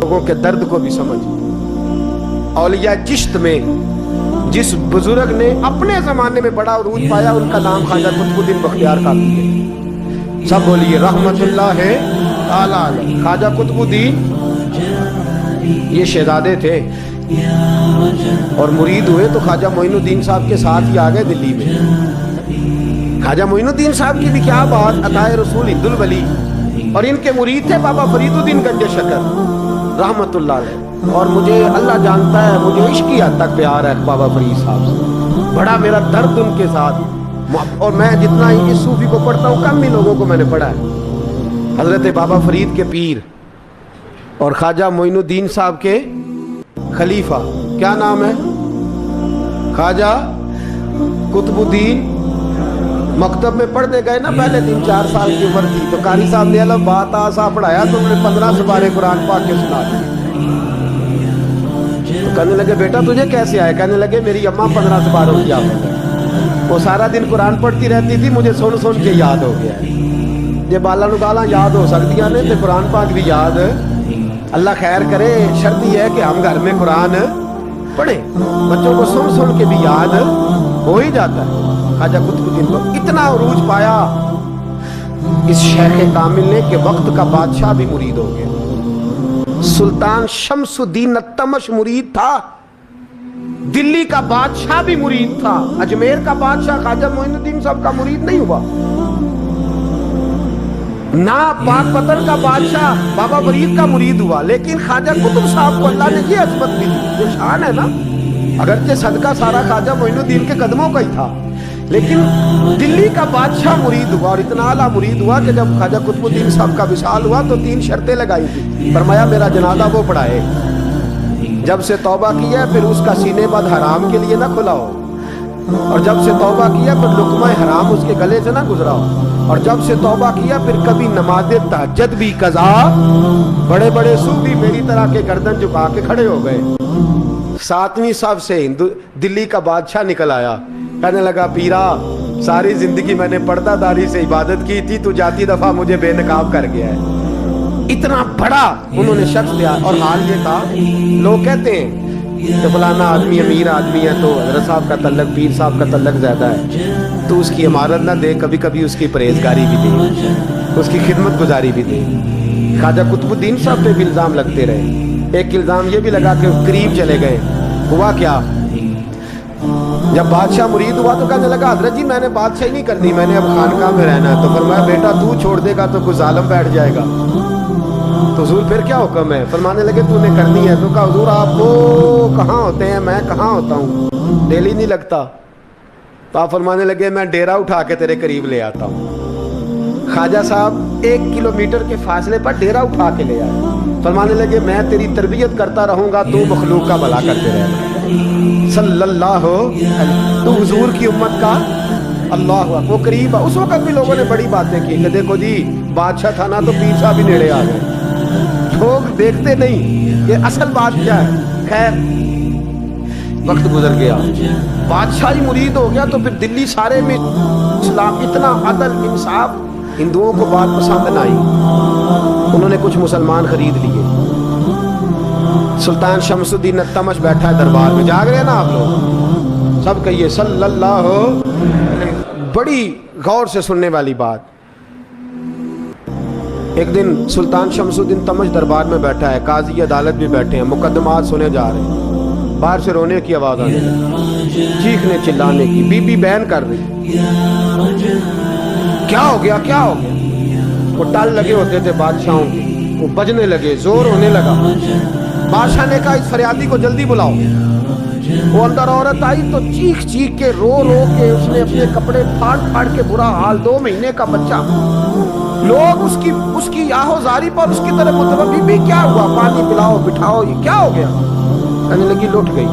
लोगों के दर्द को भी समझ। औलिया चिश्त में जिस बुजुर्ग ने अपने जमाने में बड़ा उरूज पाया, उनका नाम ख्वाजा कुतुबुद्दीन बख्तियार काकी है। सब बोलिए रहमतुल्लाह ताला अलैह। ख्वाजा कुतुबुद्दीन ये शहजादे थे और मुरीद हुए तो ख्वाजा मोइनुद्दीन साहब के साथ ही आ गए दिल्ली में। ख्वाजा मोइनुद्दीन साहब की भी क्या बात, अताए रसूल हिंदुल वली, और इनके मुरीद थे बाबा फरीदुद्दीन गंज शकर रहमतुल्लाह अलैह। और मुझे अल्लाह जानता है, मुझे इश्क की हद तक प्यार है बाबा फरीद साहब से, बड़ा मेरा दर्द उनके साथ। और मैं जितना इस सूफी को पढ़ता हूँ कम ही लोगों को मैंने पढ़ा है। हजरत बाबा फरीद के पीर और ख्वाजा मोइनुद्दीन साहब के खलीफा, क्या नाम है, ख्वाजा कुतुबुद्दीन। मकतब में पढ़ने गए ना, पहले 3-4 साल की उम्र थी, तो कारी साहब ने अलग बात आसा पढ़ाया तो उन्होंने 15 सुपारे कुरान पाक के सुना दिए। तो कहने लगे बेटा तुझे कैसे आए? कहने लगे मेरी अम्मा 15 सुपारों की आफत है, वो सारा दिन कुरान पढ़ती रहती थी, मुझे सुन सुन के याद हो गया है। ये बाला नु गाला याद हो सकती ने, तो कुरान पाक भी याद, अल्लाह खैर करे। शर्त यह है कि हम घर में कुरान पढ़े, बच्चों को सुन सुन के भी याद हो ही जाता है। ख्वाजा कुतुबुद्दीन को इतना उरूज पाया इस शेख कामिल ने कि वक्त का बादशाह भी मुरीद हो गया। सुल्तान शमसुद्दीन तमश मुरीद था, दिल्ली का बादशाह भी मुरीद था, अजमेर का बादशाह ख्वाजा मोइनुद्दीन साहब का मुरीद नहीं हुआ ना, पाकपतन का बादशाह बाबा फरीद का मुरीद हुआ। लेकिन ख्वाजा कुतुब साहब को अल्लाह ने ये अजमत दी, जो शान है ना, अगरचे सदका सारा ख्वाजा मोइनुद्दीन के कदमों का ही था, लेकिन दिल्ली का बादशाह मुरीद हुआ। और इतना आला मुरीद हुआ कि जब ख्वाजा कुतुबुद्दीन साहब का विसाल हुआ तो 3 शर्तें लगाई थी। फरमाया मेरा जनाजा वो पढ़ाए, जब से तौबा किया फिर उसका सीने बद हराम के लिए ना खुला हो, और जब से तौबा किया फिर लुक़मा हराम उसके गले से ना गुजरा हो, और जब से तौबा किया फिर कभी नमाज़ तहज्जुद भी कज़ा। बड़े बड़े सूफी मेरी तरह के गर्दन झुका के खड़े हो गए। 7वीं साहब से दिल्ली का बादशाह निकल आया, कहने लगा पीरा सारी जिंदगी मैंने पर्दादारी से इबादत की थी, तू जाती दफा मुझे बेनकाब कर गया है। इतना बड़ा उन्होंने शख्स दिया। और हाल ये था, लोग कहते हैं कि फलाना आदमी अमीर आदमी है तो हज़रत साहब का तल्लक, पीर साहब का तल्लक ज़्यादा है, तो उसकी इमारत ना दे, कभी कभी उसकी परहेजगारी भी दे, उसकी खिदमत गुजारी भी दे। ख्वाजा कुतुबुद्दीन साहब पे भी इल्ज़ाम लगते रहे। एक इल्ज़ाम ये भी लगा कि करीब चले गए। हुआ क्या, जब बादशाह मुरीद हुआ तो कहने लगा हजरत जी मैंने बादशाही नहीं करनी, मैंने अब खानकाह में रहना है। तो फरमाया बेटा तू छोड़ देगा तो कुछ जालिम बैठ जाएगा। तो हुजूर फिर क्या हुक्म है? फरमाने लगे तूने करनी है। तो कहा हुजूर आप वो कहाँ होते हैं, मैं कहाँ होता हूँ, दिल ही नहीं लगता। तो आप फरमाने लगे मैं डेरा उठा के तेरे करीब ले आता हूँ। ख्वाजा साहब 1 किलोमीटर के फासले पर डेरा उठा के ले आए। फरमाने लगे मैं तेरी तरबियत करता रहूंगा, तू मखलूक का भला करते रहना सल्लल्लाहु अलैहि। तो हुजूर की उम्मत का अल्लाह वो करीब। उस वक्त भी लोगों ने बड़ी बातें की कि देखो जी बादशाह था ना तो पीर साहब भी नेड़े आ गए। लोग देखते नहीं कि असल बात क्या है। खैर वक्त गुजर गया, बादशाही मुरीद हो गया, तो फिर दिल्ली सारे में इस्लाम इतना अदल इंसाफ, हिंदुओं को बात पसंद न आई। उन्होंने कुछ मुसलमान खरीद लिए। सुल्तान शमसुद्दीन तमश बैठा है दरबार में, जाग रहे हैं ना आप लोग, सब कहिए सल्लल्लाहु अलैहि। बड़ी गौर से सुनने वाली बात। एक दिन सुल्तान शमसुद्दीन तमश दरबार में बैठा है, काजी अदालत भी बैठे हैं, मुकदमात सुने जा रहे हैं। बाहर से रोने की आवाज आने लगी, चीखने चिल्लाने की। बीबी बयान कर रही, क्या हो गया क्या हो गया। वो टाल लगे होते थे बादशाहों के, वो बजने लगे, जोर होने लगा। बादशाह ने कहा इस फरियादी को जल्दी बुलाओ। वो अंदर औरत आई तो चीख चीख के रो रो के उसने अपने कपड़े फाड़ फाड़ के, बुरा हाल, 2 महीने का बच्चा। लोग उसकी आहोजारी पर उसकी तरफ मुतवज्जह, बीबी क्या हुआ, पानी पिलाओ बिठाओ, ये क्या हो गया। कहने लगी लुट गई,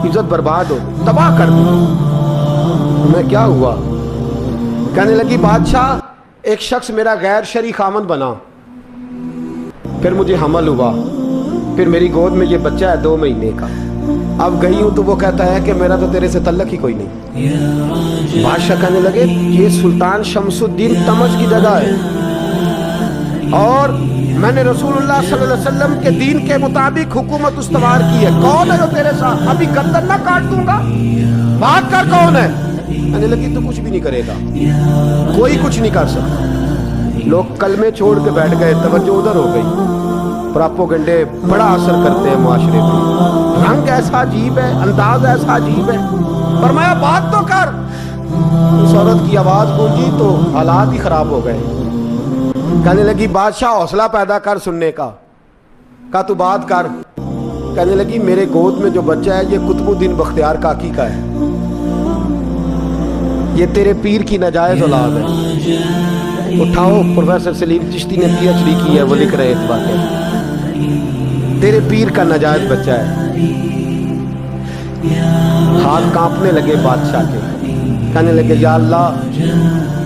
इज्जत बर्बाद हो गई, तबाह कर दी। मैं क्या हुआ? कहने लगी बादशाह एक शख्स मेरा गैर शरई खामद बना, फिर मुझे हमल हुआ, फिर मेरी गोद में ये बच्चा है 2 महीने का। अब गई हूं तो वो कहता है कि मेरा तो तेरे से तल्लक ही कोई नहीं। बादशाह कहने लगे ये सुल्तान शमसुद्दीन तमश की जगह है और میں نے رسولullah صلی اللہ علیہ وسلم کے دین کے مطابق حکومت استوار کی ہے. کون ہے جو تیرے ساتھ؟ ابھی گردن نہ کاٹ دوں گا. بات کر کون ہے؟ کہنے لگی تو کچھ بھی نہیں کرے گا, کوئی کچھ نہیں کر سکتا. لوگ کلمے چھوڑ کے بیٹھ گئے, توجہ ادھر ہو گئی. پراپوگنڈے بڑا اثر کرتے ہیں معاشرے پہ. رنگ ایسا عجیب ہے, انداز ایسا عجیب ہے. فرمایا بات تو کر. اس عورت کی آواز گونجی تو حالات ہی خراب ہو گئے. کہنے لگی بادشاہ حوصلہ پیدا کر سننے کا. کہا تو بات کر. کہنے لگی میرے گود میں جو بچہ ہے یہ قطب الدین بختیار کاکی کا ہے, یہ تیرے پیر کی ناجائز اولاد ہے. اٹھاؤ, پروفیسر سلیم چشتی نے پی ایچ ڈی کی ہے, وہ لکھ رہے اس باتیں. تیرے پیر کا ناجائز بچہ ہے. ہاتھ کانپنے لگے بادشاہ کے. کہنے لگے یا اللہ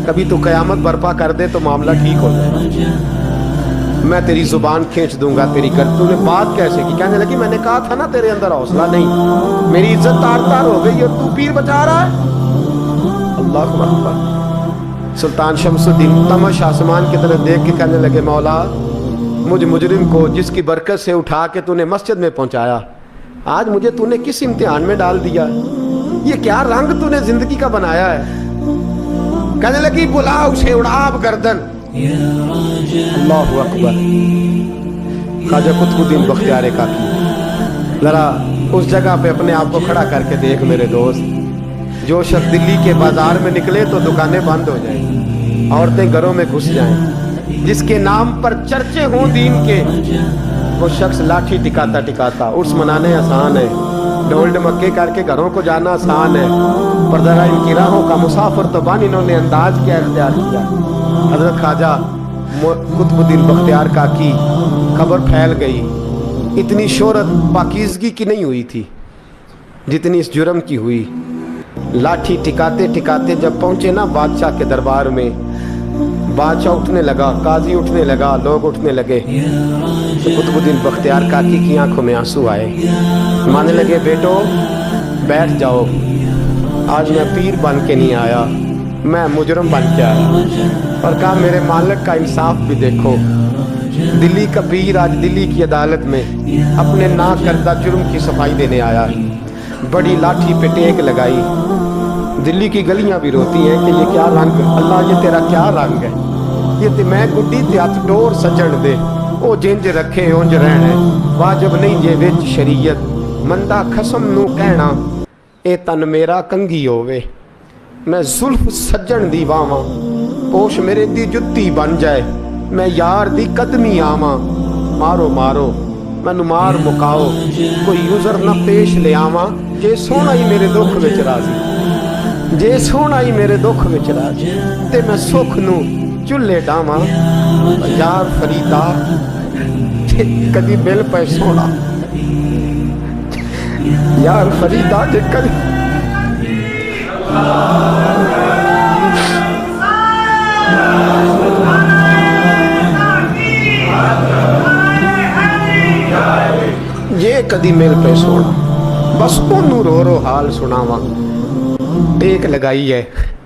کبھی تو قیامت برپا کر دے تو معاملہ ٹھیک ہو جائے, میں تیری زبان کھینچ دوں گا تیری کر. تو نے بات کیسے کی؟ کہنے لگی میں نے کہا تھا نا تیرے اندر حوصلہ نہیں, میری عزت تار تار ہو گئی اور تو پیر بچا رہا ہے. اللہ اکبر. سلطان شمس الدین تمش آسمان کی طرف دیکھ کے کہنے لگے مولا مجھ مجرم کو جس کی برکت سے اٹھا کے تو نے مسجد میں پہنچایا, آج مجھے تو نے کس امتحان میں ڈال دیا؟ یہ کیا رنگ تو نے زندگی کا بنایا ہے؟ کہنے لگی بلا اسے, اڑا اب گردن. اللہ اکبر. خواجہ قطب الدین بختیار کاکی, ذرا اس جگہ پہ اپنے آپ کو کھڑا کر کے دیکھ میرے دوست. جو شخص دلی کے بازار میں نکلے تو دکانیں بند ہو جائیں, عورتیں گھروں میں گھس جائیں, جس کے نام پر چرچے ہوں دین کے, وہ شخص لاٹھی ٹکاتا ٹکاتا. عرس منانے آسان ہے, ڈھول ڈمکے کر کے گھروں کو جانا آسان ہے, پر ذرا ان کی راہوں کا مسافر تو بان انہوں نے انداز کیا اختیار کیا. حضرت خواجہ قطب الدین بختیار کاکی خبر پھیل گئی. اتنی شہرت پاکیزگی کی نہیں ہوئی تھی جتنی اس جرم کی ہوئی. لاٹھی ٹکاتے ٹکاتے جب پہنچے نا بادشاہ کے دربار میں, بادشاہ اٹھنے لگا, قاضی اٹھنے لگا, لوگ اٹھنے لگے. تو قطب الدین بختیار کاکی کی آنکھوں میں آنسو آئے. مانے لگے بیٹو بیٹھ جاؤ, آج میں پیر بن کے نہیں آیا, میں مجرم بن کے آیا. اور کہا میرے مالک کا انصاف بھی دیکھو. دلی کا پیر آج دلی کی عدالت میں اپنے نا کردہ جرم کی صفائی دینے آیا. بڑی لاٹھی پہ ٹیک لگائی. دلی کی گلیاں بھی روتی ہیں کہ یہ کیا رنگ, اللہ یہ تیرا کیا رنگ ہے. یہ تے میں گڈی تے ہتھ ڈور سجن دے, او جنج رکھے اونج رہنا, واجب نہیں جے وچ شریعت. مندا خسم نو کہنا اے تن میرا کنگھی ہووے, میں زلف سجن دی واواں, پوش میرے دی جتی بن جائے, میں یار دی قدمی آواں. مارو مارو مینوں مار مکاؤ, کوئی عذر نہ پیش لے آواں, جے سونا ہی میرے دکھ وچ راضی, جے سونا ہی میرے دکھ وچ راضی, تے میں سکھ نو چلے ڈاواں. یار فریدا کدی مل پے سونا, یار فریدا جے کدی یہ کدی مل پہ سونا, بس انہوں رو رو حال سناواں. ٹیک لگائی ہے.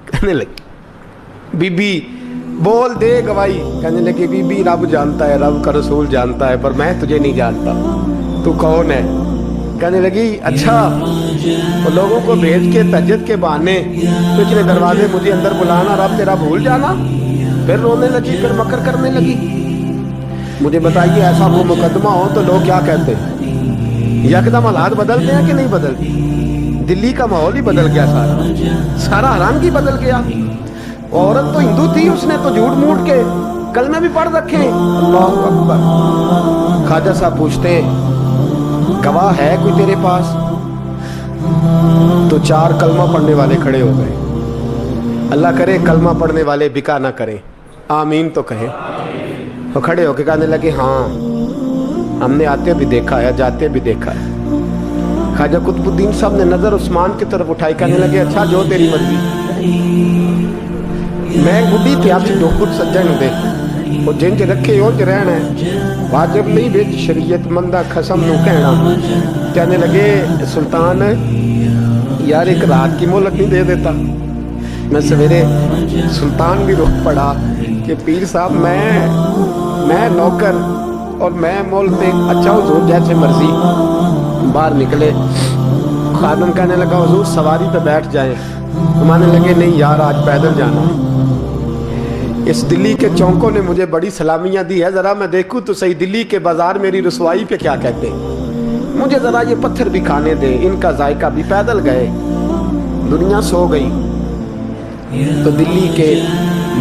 کہنے لگی بی بی بول دے گواہی. کہنے لگی بی بی رب جانتا ہے, رب کا رسول جانتا ہے, پر میں تجھے نہیں جانتا, تو کون ہے؟ کہنے لگی اچھا وہ لوگوں کو بھیج کے تہجد کے بہانے پچھلے دروازے مجھے اندر بلانا, رب تیرا بھول جانا. پھر رونے لگی, پھر مکر کرنے لگی. مجھے بتائیے ایسا وہ مقدمہ ہو تو لوگ کیا کہتے ہیں؟ یکدم حالات بدلتے ہیں کہ نہیں بدلتے؟ دلی کا ماحول ہی بدل گیا, سارا رنگ ہی بدل گیا. عورت تو ہندو تھی, اس نے تو جھوٹ موٹ کے کلمے بھی پڑھ رکھے. اللہ اکبر. خواجہ صاحب پوچھتے ہیں گواہ ہے کوئی تیرے پاس؟ تو 4 کلمہ پڑھنے والے کھڑے ہو گئے. اللہ کرے کلمہ پڑھنے والے بکا نہ کریں, آمین تو کہیں. وہ کھڑے ہو کے کہنے لگے ہاں ہم نے آتے بھی دیکھا ہے, جاتے بھی دیکھا ہے. خواجہ قطب الدین صاحب نے نظر عثمان کی طرف اٹھائی, کہنے لگے اچھا جو تیری مرضی, میں گڈی تے آپ ڈوکر سجن دے, وہ جنج رکھے اونج رہنا ہے, واجب نہیں وچ شریعت, مندہ خسم نو کہنا. کہنے لگے سلطان یار ایک رات کی مہلت نہیں دے دیتا؟ میں سویرے سلطان بھی رو پڑا کہ پیر صاحب میں نوکر اور میں مولتے اچھا حضور جیسے مرضی. باہر نکلے. خادم کہنے لگا حضور سواری پہ بیٹھ جائیں. مانے لگے نہیں یار آج پیدل جانا. اس دلی کے چونکوں نے مجھے بڑی سلامیاں دی ہے, ذرا میں دیکھوں تو صحیح دلی کے بازار میری رسوائی پہ کیا کہتے ہیں. مجھے ذرا یہ پتھر بھی کھانے دیں, ان کا ذائقہ بھی. پیدل گئے. دنیا سو گئی تو دلی کے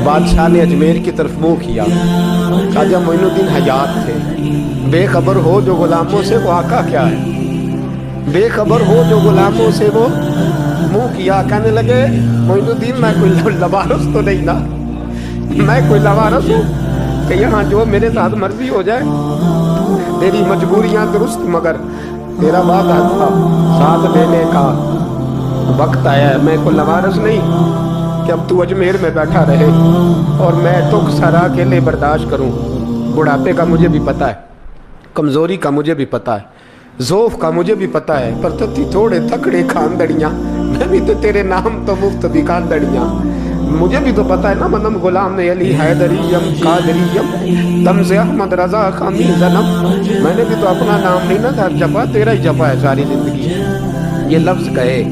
بادشاہ نے اجمیر کی طرف منہ کیا. خواجہ معین الدین حیات تھے. بے خبر ہو جو غلاموں سے وہ آقا کیا ہے, بے خبر ہو جو غلاموں سے وہ منہ کیا. کہنے لگے معین الدین میں کوئی لوارث تو نہیں نا, میں کوئی لوارث ہوں کہ یہاں جو میرے ساتھ مرضی ہو جائے. تیری مجبوریاں درست مگر تیرا وعدہ تھا ساتھ دینے کا وقت آیا ہے. میں کوئی لوارث نہیں کہ اب تو اجمیر میں بیٹھا رہے اور میں دکھ سارا اکیلے برداشت کروں. بڑھاپے کا مجھے بھی پتہ ہے, کمزوری کا مجھے بھی پتہ ہے, ذوف کا مجھے بھی پتہ ہے, پر تتی تھوڑے تکڑے خاندڑیاں, میں بھی تو تیرے نام تو مفت بھی خاندڑیاں. مجھے بھی تو پتہ ہے نا منم غلام نے علی حیدریم قادریم تمز احمد رضا خامی زنم. میں نے بھی تو اپنا نام نہیں نا جپا, تیرا ہی جپا ہے ساری زندگی. یہ لفظ کہے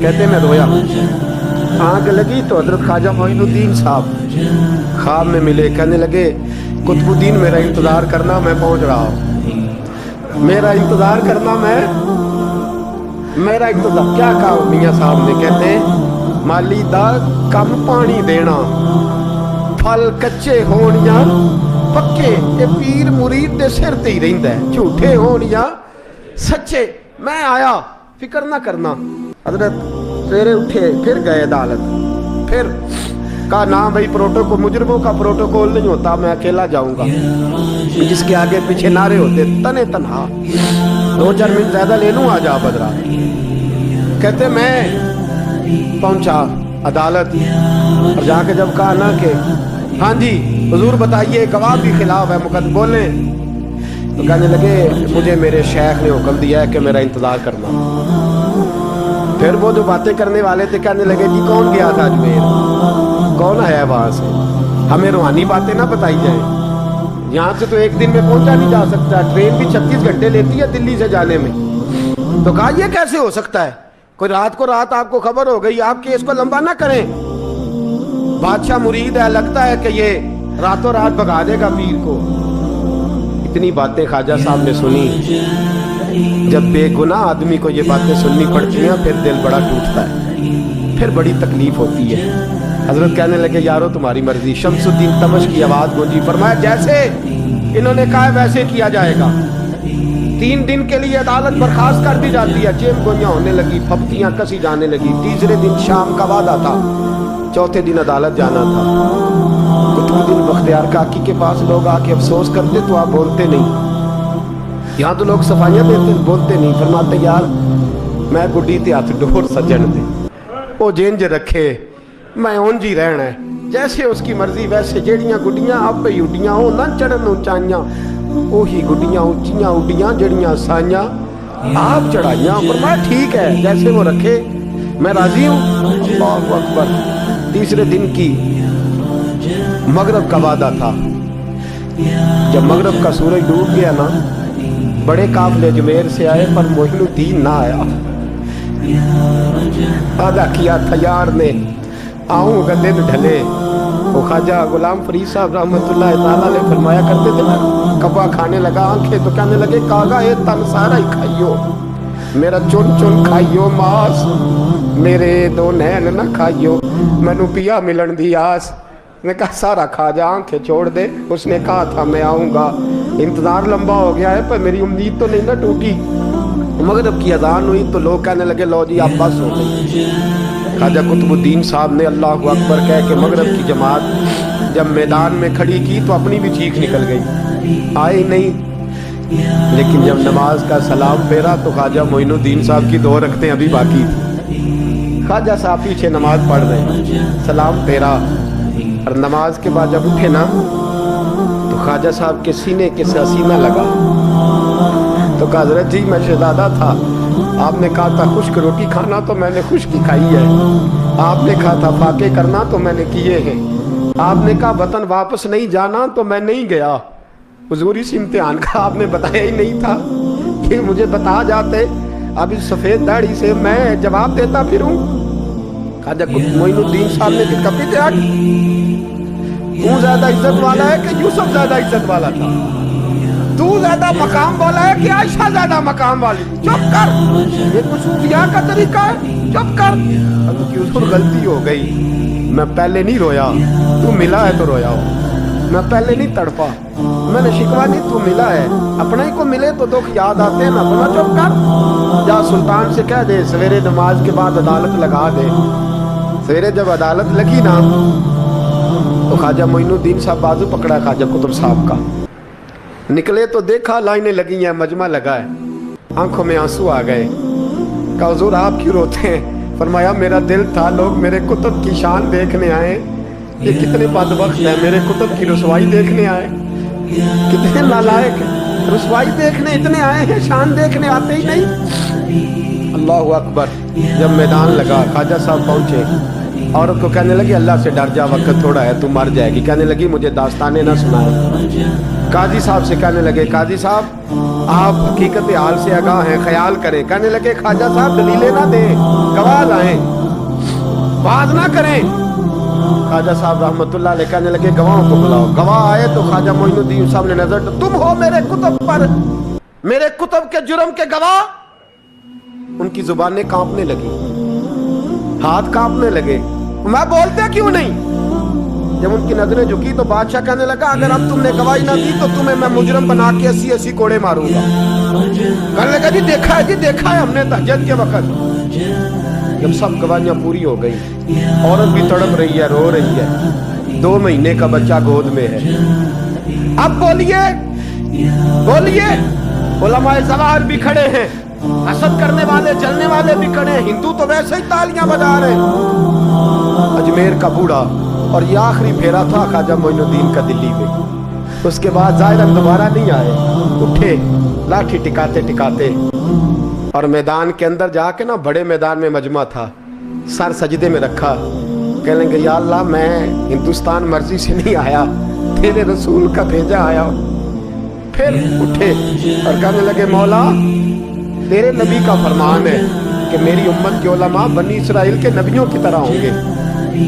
کہتے میں رویا. آنکھ لگی تو حضرت خواجہ معین الدین صاحب خواب میں ملے. کہنے لگے قطب الدین میرا انتظار کرنا, میں پہنچ رہا ہوں. میرا انتظار کرنا, میرا انتظار. کیا کہا میاں صاحب نے؟ کہتے ہیں مالی دا کم پانی دینا, پھل کچے ہون یا پکے, یہ پیر مرید دے سر تے ہی رہندا ہے, جھوٹے ہون یا سچے. میں آیا, فکر نہ کرنا. حضرت سویرے اٹھے, پھر گئے عدالت. پھر کہا نہ بھائی پروٹوکول, مجرموں کا پروٹوکول نہیں ہوتا, میں اکیلا جاؤں گا. جس کے آگے پیچھے نعرے ہوتے تنے تنہا, 2-4 منٹ زیادہ لے لوں, آ جا بدرا. کہتے میں پہنچا عدالت اور جا کے جب کہا نا کہ ہاں جی حضور بتائیے گواہ بھی خلاف ہے, مقدم بولیں, تو کہنے لگے مجھے میرے شیخ نے حکم دیا ہے کہ میرا انتظار کرنا. پھر وہ جو باتیں کرنے والے تھے کہنے لگے جی کون گیا تھا اجمیر, کون آیا وہاں سے, ہمیں روحانی باتیں نہ بتائی جائیں. یہاں سے تو ایک دن میں پہنچا نہیں جا سکتا, ٹرین بھی 36 گھنٹے لیتی ہے دلی سے جانے میں. تو کہا یہ کیسے ہو سکتا ہے, کوئی رات کو رات آپ کو خبر ہو گئی, آپ کیس کو لمبا نہ کریں. بادشاہ مرید ہے, لگتا ہے کہ یہ راتوں رات بھگا دے گا پیر کو. اتنی باتیں خواجہ صاحب نے سنی. جب بے گناہ آدمی کو یہ باتیں سننی پڑتی ہیں پھر دل بڑا ٹوٹتا ہے, پھر بڑی تکلیف ہوتی ہے. حضرت کہنے لگے یارو تمہاری مرضی. شمس الدین تمش کی آواز گونجی. فرمایا جیسے انہوں نے کہا ویسے کیا جائے گا. 3 دن کے لیے عدالت برخاست کر دی جاتی ہے. چیم گوئیاں ہونے لگی, پھپتیاں کسی جانے لگی. تیسرے دن شام کا وعدہ تھا, چوتھے دن عدالت جانا تھا. قطب الدین بختیار کاکی کے پاس لوگ آ کے افسوس کرتے تو آپ بولتے نہیں. یہاں تو لوگ صفائیاں دیتے بولتے نہیں. فرماتے یار میں گڈی تے ہاتھ ڈور سجن دے, وہ جینج رکھے, میں اونج ہی رہنا ہے, جیسے اس کی مرضی ویسے. جیڑیاں گڈیاں آپ پہ اڈیاں ہو نہ چڑھن اونچائیاں, وہی گڈیاں اونچیاں اڈیاں جڑیاں سائیاں آپ چڑھائیاں. فرمایا ٹھیک ہے جیسے وہ رکھے, میں راضی ہوں. اللہ اکبر. تیسرے دن کی مغرب کا وعدہ تھا. جب مغرب کا سورج ڈوب گیا نا, بڑے قافلے اجمیر سے آئے پر معین الدین نہ آیا. وعدہ کیا تھا یار نے آؤں گا دن ڈھلے. وہ خواجہ غلام فرید صاحب رحمۃ اللہ تعالیٰ نے فرمایا کرتے تھے نا, کبا کھانے لگا آنکھیں تو کہنے لگے کاغا اے تن سارا ہی کھائیو, میرا چن چن کھائیو ماس, میرے 2 نین نہ کھائیو, مینو پیا ملن دی آس. نے کہا سارا کھا جا, آنکھیں چھوڑ دے. اس نے کہا تھا میں آؤں گا, انتظار لمبا ہو گیا ہے پر میری امید تو نہیں نہ ٹوٹی. مغرب کی اذان ہوئی تو لوگ کہنے لگے لو جی آپ بس ہو گئی. خواجہ قطب الدین صاحب نے اللہ اکبر کہہ کے مغرب کی جماعت جب میدان میں کھڑی کی تو اپنی بھی چیخ نکل گئی, آئی نہیں. لیکن جب نماز کا سلام پھیرا تو خواجہ معین الدین صاحب کی 2 رکعتیں ابھی باقی تھی. خواجہ صاحب پیچھے نماز پڑھ رہے, سلام پھیرا اور نماز کے بعد جب اٹھے نا تو خواجہ صاحب کے سینے کے سینہ لگا. تو کہا حضرت جی میں شہزادہ تھا, آپ نے کہا تھا خشک روٹی کھانا تو میں نے خشک کھائی ہے, آپ نے کہا تھا فاقے کرنا تو میں نے کیے ہیں, आपने कहा वतन वापस नहीं जाना तो मैं नहीं गया। हुजूर इस इम्तिहान का आपने बताया ही नहीं था कि मुझे बता जाते, अब इस सफेद दाढ़ी से मैं जवाब देता फिरूं। ख्वाजा कुतुब मोइनुद्दीन साहब ने फिर कपी त्याग, तू ज्यादा इज्जत वाला है कि यूसुफ ज्यादा इज्जत वाला था? तू ज्यादा मकाम वाला है कि आयशा ज्यादा मकाम वाली? चुप कर, ये तो सूफिया का तरीका है, चुप कर। अब की उसको गलती हो गई, मैं पहले नहीं रोया, तू मिला है तो रोया हो। मैं पहले नहीं तड़पा, मैंने शिकवा नहीं, तू मिला है। अपना ही को मिले तो दुख याद आते हैं ना। बोला चुप कर, जा सुल्तान से कह दे सवेरे नमाज के बाद अदालत लगा दे। सवेरे जब अदालत लगी ना तो ख्वाजा मोइनुद्दीन साहब बाजू पकड़ा ख्वाजा कुतुब साहब का, निकले तो देखा लाइनें लगी हैं, मजमा लगा है, आंखों में आंसू आ गए। कहा हुजूर आप क्यों रोते हैं? फरमाया मेरा दिल था लोग मेरे कुतुब की शान देखने आए, ये कितने बदबख्त है, मेरे कुतुब की रुसवाई देखने आए। कितने नालायक है, रुसवाई देखने इतने आए हैं, शान देखने आते ही नहीं। अल्लाह अकबर। जब मैदान लगा ख्वाजा साहब पहुंचे, औरत को कहने लगी अल्लाह से डर जा, वक्त थोड़ा है, तू मर जाएगी। कहने लगी मुझे दास्ताने ना सुनाए। काजी साहब से कहने लगे काजी साहब आप हकीकत हाल से आगाह हैं, ख्याल करें। कहने लगे ख्वाजा साहब दलीलें ना दें, गवाह लाएं, बात ना करें। ख्वाजा साहब रहमतुल्लाह अलैह कहने लगे गवाहों को बुलाओ। गवाह आए तो ख्वाजा मोइनुद्दीन साहब ने नजर, तुम हो मेरे कुतुब पर, मेरे कुतुब के जुर्म के गवाह। उनकी जुबानें कांपने लगी, हाथ कांपने लगे, मैं बोलते क्यों नहीं? जब उनकी नजरें झुकी तो बादशाह कहने लगा अगर अब तुमने गवाही ना दी तो तुम्हें मैं मुजरम बना के 80-80 कोड़े मारूंगा। कहने लगा जी देखा है, जी देखा है हमने तहज्जुद के वक्त। जब सब गवाहियां पूरी हो गई, औरत भी तड़प रही है, रो रही है, 2 महीने का बच्चा गोद में है। अब बोलिए बोलिए, उलमाए ज़वार भी खड़े हैं, हसद करने वाले जलने वाले भी खड़े हैं, हिंदू तो वैसे ही तालियां बजा रहे हैं। अजमेर का बूढ़ा, और ये आखिरी फेरा था ख्वाजा मोइनुद्दीन का दिल्ली में। उसके बाद ज़ाहिरन दोबारा नहीं आए, उठे लाठी टिकाते टिकाते और मैदान के अंदर जाके ना, बड़े मैदान में मजमा था, सर सजदे में रखा। कहने लगे या अल्लाह मैं हिंदुस्तान मर्जी से नहीं आया, तेरे रसूल का भेजा आया। फिर उठे और कहने लगे मौला तेरे नबी का फरमान है कि मेरी उम्मत के उलमा बनी इसराइल के नबियों की तरह होंगे।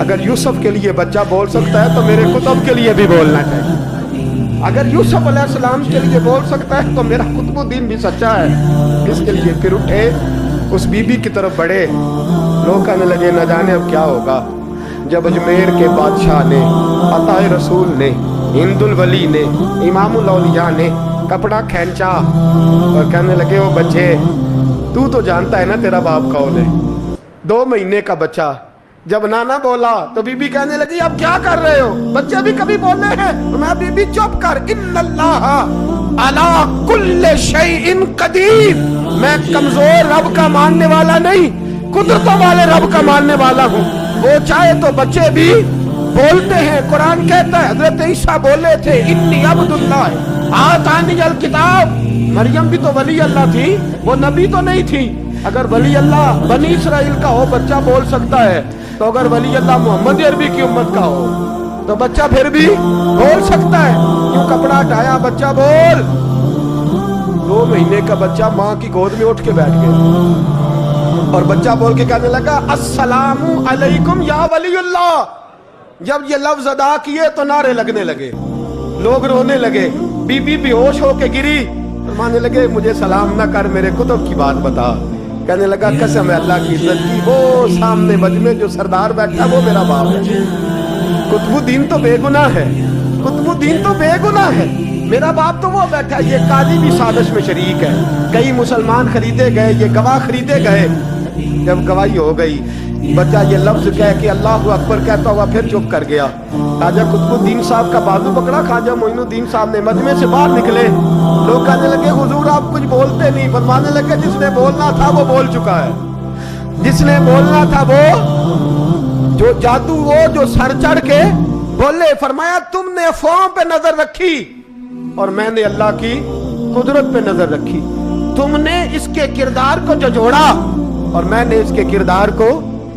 अगर यूसुफ के लिए बच्चा बोल सकता है तो मेरे कुतुब के लिए भी बोलना चाहिए। अगर यूसुफ अलैहिस्सलाम के लिए बोल सकता है तो मेरा कुतुबुद्दीन भी सच्चा है, इसके लिए। फिर उठे, उस बीबी की तरफ बढ़े। लोग कहने लगे न जाने अब क्या होगा। जब अजमेर के बादशाह ने, अताए रसूल ने, हिंदुल वली ने, इमामुल औलिया ने कपड़ा खींचा और कहने लगे वो बच्चे तू तो जानता है ना तेरा बाप कौन है, 2 महीने का बच्चा। जब नाना बोला तो बीबी कहने लगी अब क्या कर रहे हो, बच्चे भी कभी बोले हैं? तो मैं बीबी चुप कर, इन्नल्लाह अला कुल्ले शैइन कदीर, मैं कमजोर रब का मानने वाला नहीं, कुदरतों वाले रब का मानने वाला हूँ। वो चाहे तो बच्चे भी बोलते हैं। कुरान कहता है हजरत ईसा बोले थे इन्नी अब्दुल्लाह आतानी अल किताब। मरियम भी तो वली अल्लाह थी, वो नबी तो नहीं थी। अगर वली अल्लाह बनी इसराइल का हो बच्चा बोल सकता है, तो अगर वली अल्लाह मोहम्मद अरबी की उम्मत का हो तो बच्चा फिर भी बोल सकता है। क्यों कपड़ा हटाया, बच्चा बोल। 2 महीने का बच्चा माँ की गोद में उठ के बैठ गया और बच्चा बोल के कहने लगा अस्सलामु अलैकुम या वलीउल्लाह। जब ये लफ्ज अदा किए तो नारे लगने लगे, लोग रोने लगे, बीबी बेहोश होके गिरी। फरमाने लगे मुझे सलाम ना कर, मेरे कुतुब की बात बता। कहने लगा कसम है अल्लाह की इज्जत की, वो सामने मजमे जो सरदार बैठा वो मेरा बाप है। कुतुबुद्दीन तो बेगुनाह है, कुतुबुद्दीन तो बेगुनाह है, मेरा बाप तो वो बैठा है। ये काजी भी साजिश में शरीक है, कई मुसलमान खरीदे गए, ये गवाह खरीदे गए। जब गवाही हो गई, बच्चा ये लफ्ज कह के अल्लाह अकबर कहता हुआ फिर चुप कर गया। ख्वाजा कुतुबुद्दीन साहब का बाजू पकड़ा, ख्वाजा मोइनुद्दीन साहब ने मजमे से बाहर निकले। लोग कहने लगे हुजूर आप कुछ बोलते नहीं। फरमाने लगे जिसने बोलना था वो बोल चुका है, जिसने बोलना था वो, जो जादू वो जो सर चढ़ के बोले। फरमाया तुमने अफवाहों पे नजर रखी और मैंने अल्लाह की कुदरत पे नजर रखी। तुमने इसके किरदार को झंझोड़ा और मैंने इसके किरदार को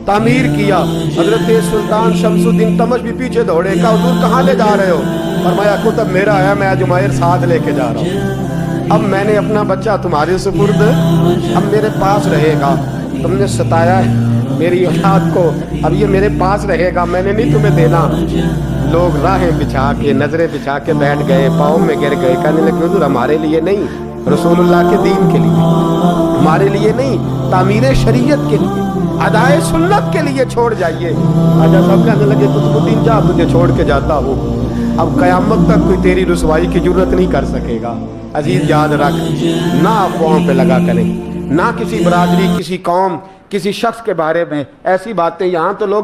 तामीर किया। हजरत सुल्तान शमसुद्दीन तमश भी पीछे दौड़े, कहा हुजूर कहाँ ले जा रहे हो? फरमाया कुतुब मेरा है, मैं जुमैर साथ लेके जा रहा हूँ। अब मैंने अपना बच्चा तुम्हारे सुपुर्द, अब मेरे पास रहेगा। तुमने सताया है मेरी औलाद को, अब ये मेरे पास रहेगा, मैंने नहीं तुम्हें देना। लोग राहें बिछा के, नजरें बिछा के बैठ गए, पाँव में गिर गए, कहने लगे हुजूर हमारे लिए नहीं, रसूलुल्लाह के दीन के लिए, हमारे लिए नहीं, तामीर शरीयत के लिए, अदाए सुन्नत के लिए छोड़ जाइए। आजा साहब कहने लगे कुतुबुद्दीन जा, तुझे छोड़ के जाता हूँ, अब कयामत तक कोई तेरी रुसवाई की जरूरत नहीं कर सकेगा। अजीज याद रख, ना अफवाहों पे लगा करें, ना किसी बरादरी, किसी कौम, किसी शख्स के बारे में ऐसी बातें। यहाँ तो लोग